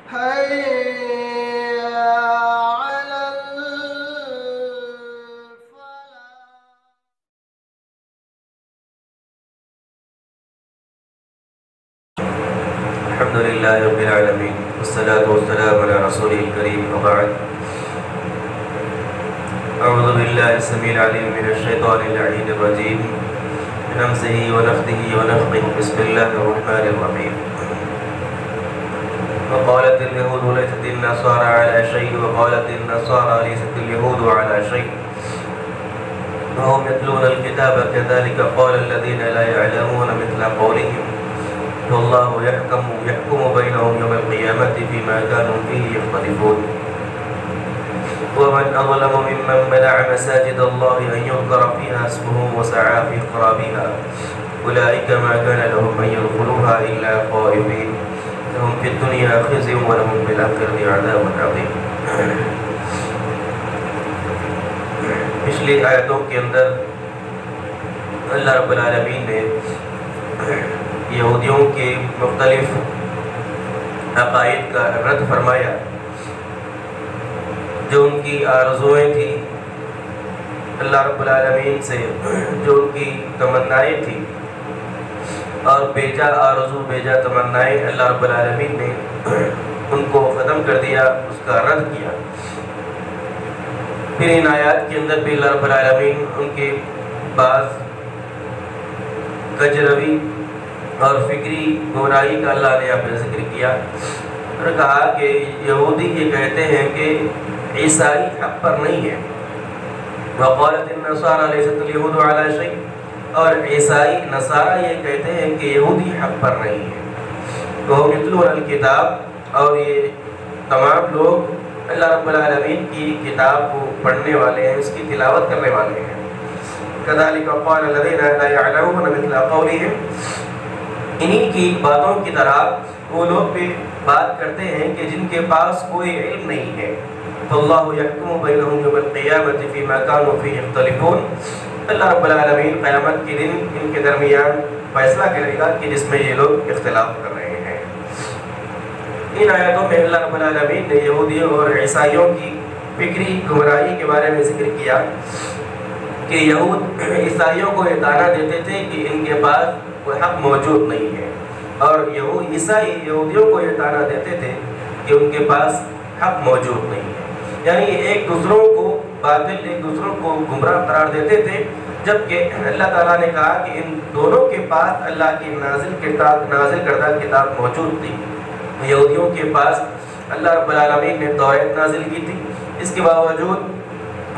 حي على الفلاح. الحمد لله رب العالمين والصلاة والسلام على رسوله الكريم وبعد. أعوذ بالله السميع العليم من الشيطان اللعين الرجيم من همزه ونفثه ونفخه. بسم الله الرحمن الرحيم. وقالت اليهود ليست النصارى على شيء وقالت النصارى ليست اليهود على شيء وهم يتلون الكتاب كذلك قال الذين لا يعلمون مثل قولهم والله يحكم بينهم يوم القيامة فيما كانوا فيه يختلفون. ومن أظلم ممن منع مساجد الله أن يذكر فيها اسمه وسعى في خرابها أولئك ما كان لهم أن يدخلوها إلا خائفين لهم في الدنيا خزي ولهم في الآخرة عذاب عظيم. پچھلی آیتوں کے اندر اللہ رب العالمین نے یہودیوں کے مختلف عقائد کا رد فرمایا، جو ان کی آرزوئیں تھیں اللہ رب العالمین سے، جو ان کی تمنائیں تھیں، اور بیجا آرزو بیجا تمنائیں اللہ رب العالمین نے ان کو ختم کر دیا، اس کا رد کیا۔ پھر ان آیات کے اندر بھی اللہ رب العالمین ان کے بعض کجروی اور فکری گمراہی کا اللہ نے یہاں پہ ذکر کیا اور کہا کہ یہودی یہ کہتے ہیں کہ عیسائی حق پر نہیں ہے، وقالت النصارى ليست اليهود على شيء، اور عیسائی نصارہ یہ کہتے ہیں کہ یہودی حق پر نہیں ہے۔ تو یتلون الکتاب، اور یہ تمام لوگ اللہ رب العالمین کی کتاب کو پڑھنے والے ہیں، اس کی تلاوت کرنے والے ہیں۔ كذلك قال الذين لا يعلمون مثل قولهم، انہی کی باتوں کی طرح وہ لوگ بھی بات کرتے ہیں کہ جن کے پاس کوئی علم نہیں ہے۔ فاللہ یحکم بینہم یوم القیامۃ فیما کانوا فیہ یختلفون، اللہ رب العالمین قیامت کے دن ان کے درمیان فیصلہ کرے گا کہ جس میں یہ لوگ اختلاف کر رہے ہیں۔ ان آیاتوں میں اللہ رب العالمین نے یہودیوں اور عیسائیوں کی فکری گمراہی کے بارے میں ذکر کیا کہ یہود عیسائیوں کو یہ دعویٰ دیتے تھے کہ ان کے پاس کوئی حق موجود نہیں ہے، اور عیسائی یہودیوں کو یہ دعویٰ دیتے تھے کہ ان کے پاس حق موجود نہیں ہے۔ یعنی ایک دوسروں کو باطل، ایک دوسروں کو گمراہ قرار دیتے تھے، جبکہ اللہ تعالیٰ نے کہا کہ ان دونوں کے پاس اللہ کی نازل کردہ کتاب موجود تھی۔ یہودیوں کے پاس اللہ رب العالمین نے توریت نازل کی تھی، اس کے باوجود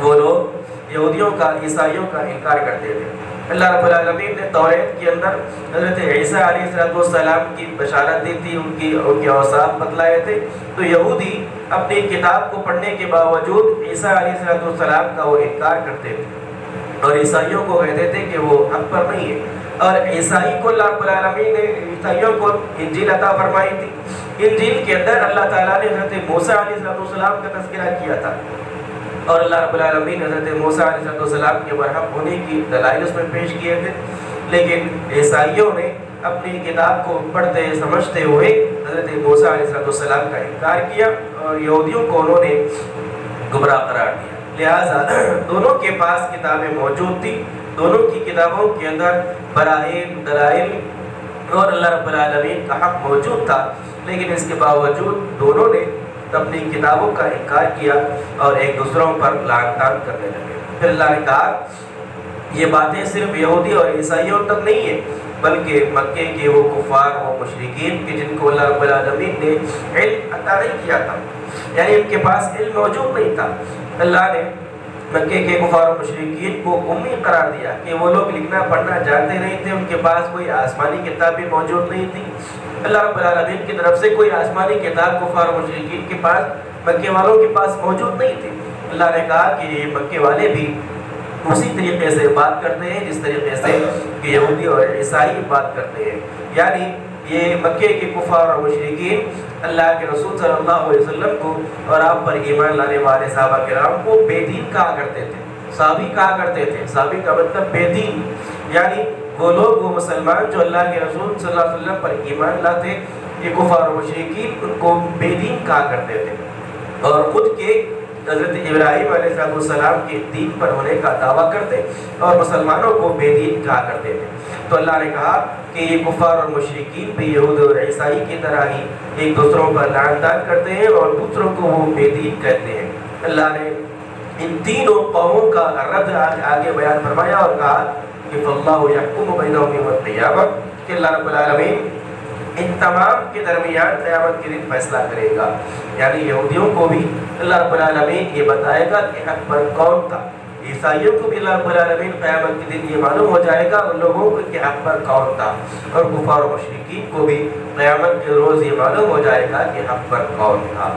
وہ لوگ یہودیوں کا، عیسائیوں کا انکار کرتے تھے۔ اللہ رب العالمین نے توریت کے اندر حضرت عیسیٰ علیہ السلام کی بشارت دی تھی، ان کے اوصاف بتلائے تھے، تو یہودی اپنی کتاب کو پڑھنے کے باوجود عیسیٰ علیہ السلام کا وہ انکار کرتے تھے اور عیسائیوں کو کہتے تھے کہ وہ حق پر نہیں ہے۔ اور عیسائی کو اللہ رب العالمین نے عیسائیوں کو انجیل عطا فرمائی تھی، انجیل کے اندر اللہ تعالیٰ نے حضرت موسیٰ علیہ السلام کا تذکرہ کیا تھا، اور اللہ رب العالمین حضرت موسیٰ علیہ السلام کے برحق ہونے کی دلائل اس میں پیش کیے تھے، لیکن عیسائیوں نے اپنی کتاب کو پڑھتے سمجھتے ہوئے حضرت موسیٰ علیہ السلام کا انکار کیا اور یہودیوں کو انہوں نے گمراہ قرار دیا۔ لہٰذا دونوں کے پاس کتابیں موجود تھیں، دونوں کی کتابوں کے اندر براہین، دلائل اور اللہ رب العالمین کا حق موجود تھا، لیکن اس کے باوجود دونوں نے اپنی کتابوں کا انکار کیا اور ایک دوسروں پر لعن طعن کرنے لگے۔ پھر اللہ نے کہا یہ باتیں صرف یہودی اور عیسائیوں تک نہیں ہیں، بلکہ مکے کے وہ کفار و مشرکین کے جن کو اللہ رب العالمین نے علم عطا نہیں کیا تھا، یعنی ان کے پاس علم موجود نہیں تھا۔ اللہ نے مکے کے کفار و مشرکین کو امی قرار دیا کہ وہ لوگ لکھنا پڑھنا جانتے نہیں تھے، ان کے پاس کوئی آسمانی کتاب بھی موجود نہیں تھی۔ اللہ رب العالمین کی طرف سے کوئی آسمانی کتاب کفار و مشرکین کے پاس، مکے والوں کے پاس موجود نہیں تھی۔ اللہ نے کہا کہ یہ مکے والے بھی اسی طریقے سے بات کرتے ہیں جس طریقے سے کہ یہودی اور عیسائی بات کرتے ہیں، یعنی یہ مکے کے کفار اور مشرکین اللہ کے رسول صلی اللہ علیہ وسلم کو اور آپ پر ایمان لانے والے صحابہ کرام کو بے دین کہا کرتے تھے، صحابی کہا کرتے تھے۔ صحابی کا مطلب بے دین، یعنی وہ لوگ، وہ مسلمان جو اللہ کے رسول صلی اللہ علیہ وسلم پر ایمان لاتے یہ کفار و مشرکین ان کو بے دین کہا کرتے تھے اور خود کے حضرت ابراہیم علیہ السلام کے دین پر ہونے کا دعویٰ کرتے اور مسلمانوں کو بے دین کہا کرتے تھے. تو اللہ نے کہا کہ یہ کفار اور مشرکین بھی یہود اور عیسائی کی طرح ہی ایک دوسروں پر لعنت کرتے ہیں اور دوسروں کو وہ بے دین کہتے ہیں. اللہ نے ان تینوں قوموں کا رد آگے بیان فرمایا اور کہا کہ فاللہ یحکم بینہم یوم القیامہ کہ اللہ رب العالمین ان تمام کے درمیان قیامت کے دن فیصلہ کرے گا. یعنی یہودیوں کو بھی اللہ رب العالمین یہ بتائے گا کہ حق پر کون تھا, عیسائیوں کو بھی اللہ رب العالمین قیامت کے دن یہ معلوم ہو جائے گا ان لوگوں کو کہ حق پر کون تھا, اور کفار و مشرکین کو بھی قیامت کے روز یہ معلوم ہو جائے گا کہ حق پر کون تھا.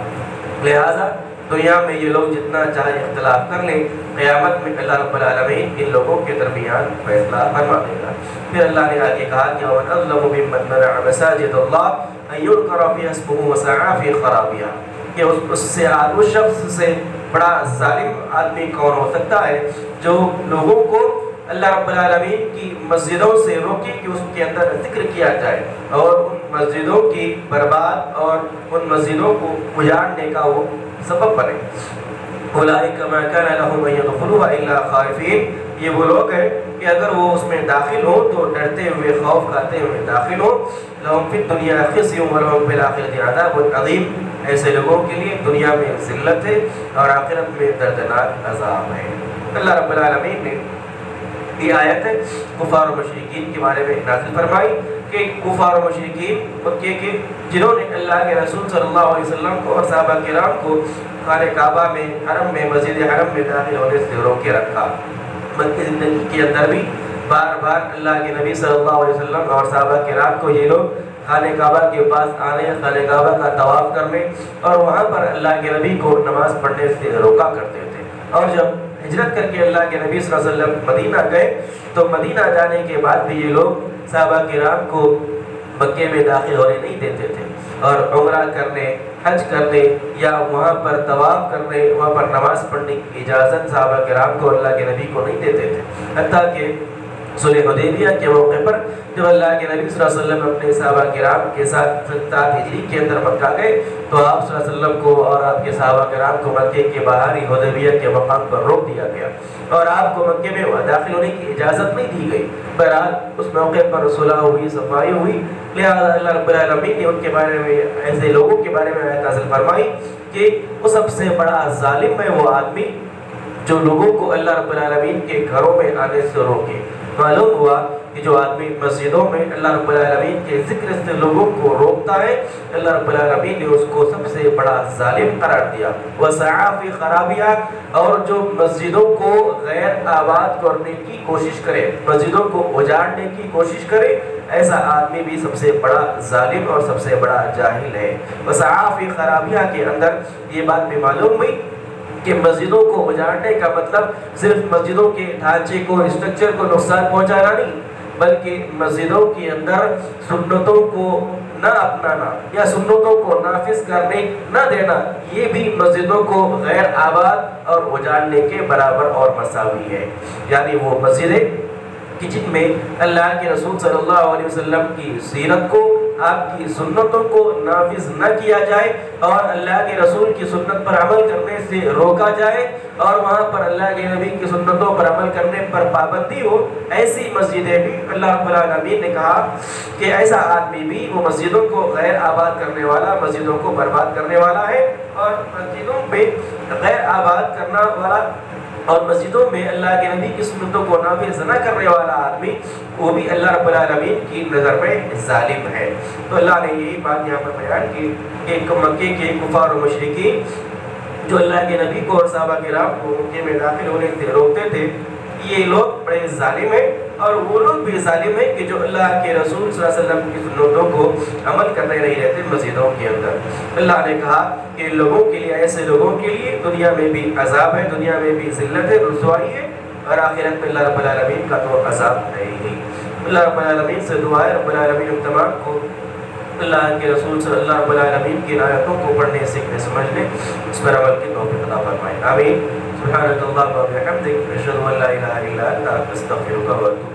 لہذا دنیا میں یہ لوگ جتنا چاہے اختلاف کر لیں, قیامت میں اللہ رب العالمین ان لوگوں کے درمیان فیصلہ فرما دے گا. پھر اللہ نے آگے کہا کہ وَمَنْ أَظْلَمُ مِمَّنْ مَنَعَ مَسَاجِدَ اللَّهِ أَن يُذْكَرَ فِيهَا اسْمُهُ وَسَعَىٰ فِي خَرَابِهَا, کہ اس سے اس شخص سے بڑا ظالم آدمی کون ہو سکتا ہے جو لوگوں کو اللہ رب العالمین کی مسجدوں سے روکے کہ اس کے اندر ذکر کیا جائے اور ان مسجدوں کی برباد اور ان مسجدوں کو اجاڑنے کا وہ سبب بنے. اولئک ما کان لهم ان يدخلوها الا خائفین, یہ وہ لوگ ہیں کہ اگر وہ اس میں داخل ہوں تو ڈرتے ہوئے خوف کھاتے ہوئے داخل ہوں. لهم فی الدنیا خزی ولهم فی الآخرۃ عذاب عظیم, ایسے لوگوں کے لیے دنیا میں ذلت ہے اور آخرت میں دردناک عذاب ہے. اللہ رب العالمین نے یہ آیت کفار و مشرکین کے بارے میں نازل فرمائی کہ کفار و مشرکین مکے کے جنہوں نے اللہ کے رسول صلی اللہ علیہ وسلم کو اور صحابہ کرام کو خانہ کعبہ میں حرم میں مسجد حرم میں داخل ہونے سے روکے رکھا. مکی زندگی کے اندر بھی بار بار اللہ کے نبی صلی اللہ علیہ وسلم اور صحابہ کرام کو یہ لوگ خانہ کعبہ کے پاس آنے, خانہ کعبہ کا طواف کرنے اور وہاں پر اللہ کے نبی کو نماز پڑھنے سے روکا کرتے تھے. اور جب ہجرت کر کے اللہ کے نبی صلی اللہ علیہ وسلم مدینہ گئے تو مدینہ جانے کے بعد بھی یہ لوگ صحابہ کرام کو مکے میں داخل ہونے نہیں دیتے تھے اور عمرہ کرنے, حج کرنے یا وہاں پر طواف کرنے, وہاں پر نماز پڑھنے کی اجازت صحابہ کرام کو اللہ کے نبی کو نہیں دیتے تھے. حتیٰ کہ صلح حدیبیہ کے موقع پر جب اللہ کے نبی صلی اللہ علیہ وسلم اپنے صحابہ کرام کے ساتھ 7 ہجری کے اندر مکہ گئے تو آپ صلی اللہ علیہ وسلم کو اور آپ کے صحابہ کرام کو مکے کے باہر ہی حدیبیہ کے مقام پر روک دیا گیا اور آپ کو مکے میں داخل ہونے کی اجازت نہیں دی گئی. بہرحال اس موقع پر صلح ہوئی, صفائی ہوئی. لہذا اللہ رب العالمین نے ان کے بارے میں, ایسے لوگوں کے بارے میں آیت نازل فرمائی کہ وہ سب سے بڑا ظالم ہے وہ آدمی جو لوگوں کو اللہ رب العالمین کے گھروں میں آنے سے روکے. معلوم ہوا کہ جو آدمی مسجدوں میں اللہ رب العالمین کے ذکر سے لوگوں کو روکتا ہے, اللہ رب العالمین نے اس کو سب سے بڑا ظالم قرار دیا. وَسَعَىٰ فِي خَرَابِهَا, اور جو مسجدوں کو غیر آباد کرنے کی کوشش کرے, مسجدوں کو اجاڑنے کی کوشش کرے, ایسا آدمی بھی سب سے بڑا ظالم اور سب سے بڑا جاہل ہے. وَسَعَىٰ فِي خَرَابِهَا کے اندر یہ بات بھی معلوم ہوئی کہ مسجدوں کو اجاڑنے کا مطلب صرف مسجدوں کے ڈھانچے کو, اسٹرکچر کو نقصان پہنچانا نہیں, بلکہ مسجدوں کے اندر سنتوں کو نہ اپنانا یا سنتوں کو نافذ کرنے نہ دینا, یہ بھی مسجدوں کو غیر آباد اور اجاڑنے کے برابر اور مساوی ہے. یعنی وہ مسجدیں کہ جن میں اللہ کے رسول صلی اللہ علیہ وسلم کی سیرت کو, آپ کی سنتوں کو نافذ نہ کیا جائے اور اللہ کے رسول کی سنت پر عمل کرنے سے روکا جائے اور وہاں پر اللہ کے نبی کی سنتوں پر عمل کرنے پر پابندی ہو, ایسی مسجدیں بھی اللہ رب العالمین نے کہا کہ ایسا آدمی بھی وہ مسجدوں کو غیر آباد کرنے والا, مسجدوں کو برباد کرنے والا ہے. اور مسجدوں پہ غیر آباد کرنا والا اور مسجدوں میں اللہ کے نبی کی سنتوں کو نافذ نہ کرنے والا آدمی وہ بھی اللہ رب العالمین کی نظر میں ظالم ہے. تو اللہ نے یہی بات یہاں پر بیان کی کہ مکے کے کفار و مشرکین جو اللہ کے نبی کو اور صحابہ کرام کو مکے میں داخل ہونے سے روکتے تھے, یہ لوگ بڑے ظالم ہیں. اور وہ لوگ بھی ظالم ہیں کہ جو اللہ کے رسول صلی اللہ علیہ وسلم کی سنتوں کو عمل کرنے نہیں رہتے مسجدوں کے اندر. اللہ نے کہا کہ لوگوں کے لیے, ایسے لوگوں کے لیے دنیا میں بھی عذاب ہے, دنیا میں بھی ذلت ہے, رسوائی ہے, اور آخرت میں اللہ رب العالمین کا تو عذاب ہے ہی. اللہ رب العالمین سے دعا ہے رب العالمین ہم تمام کو اللہ کے رسول صلی اللہ رب العالمین کی آیتوں کو پڑھنے, سیکھنے, سمجھنے, اس پر عمل کی توفیق عطا فرمائے. آمین. سبحانک اللہم و بحمدک, اشہد ان لا الہ الا انت, استغفرک و اتوب